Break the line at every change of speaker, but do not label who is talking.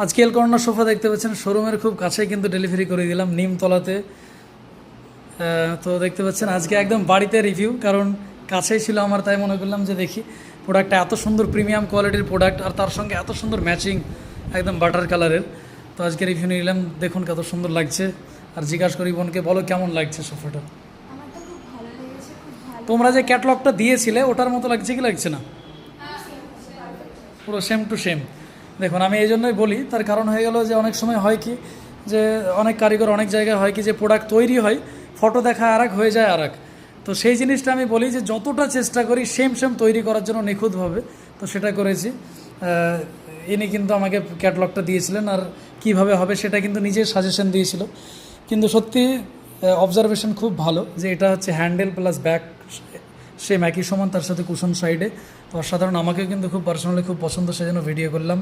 আজকে এল corner sofa দেখতে পাচ্ছেন শোরুমের খুব কাছেই কিন্তু ডেলিভারি করে দিলাম নিমতলাতে। তো দেখতে পাচ্ছেন আজকে একদম বাড়িতে রিভিউ, কারণ কাছেই ছিল আমার, তাই মনে করলাম যে দেখি প্রোডাক্টটা এত সুন্দর প্রিমিয়াম কোয়ালিটির প্রোডাক্ট আর তার সঙ্গে এত সুন্দর ম্যাচিং একদম বাটার কালারের। তো আজকে রিভিউ নিয়ে নিলাম, দেখুন কত সুন্দর লাগছে। আর জিজ্ঞাসা করি বোনকে, বলো কেমন লাগছে সোফাটা।
আমার তো খুব ভালো লেগেছে, খুব ভালো।
তোমরা যে ক্যাটলগটা দিয়েছিলে ওটার মতো লাগছে কি লাগছে না? পুরো সেম টু সেম। দেখুন আমি এই জন্যই বলি, তার কারণ হয়ে গেল যে অনেক সময় হয় কি যে অনেক কারিগর অনেক জায়গায় হয় কি যে প্রোডাক্ট তৈরি হয়, ফটো দেখা আর এক হয়ে যায় আর এক। তো সেই জিনিসটা আমি বলি যে যতটা চেষ্টা করি সেম সেম তৈরি করার জন্য নিখুঁতভাবে, তো সেটা করেছি। ইনি কিন্তু আমাকে ক্যাটলগটা দিয়েছিলেন আর কিভাবে হবে সেটা কিন্তু নিজের সাজেশন দিয়েছিল। কিন্তু সত্যি অবজারভেশন খুব ভালো যে এটা হচ্ছে হ্যান্ডেল প্লাস ব্যাক সেম একই সমান, তার সাথে কুশন সাইডে। তো অসাধারণ, আমাকে কিন্তু খুব পার্সোনালি খুব পছন্দ, সেজন্য ভিডিও করলাম।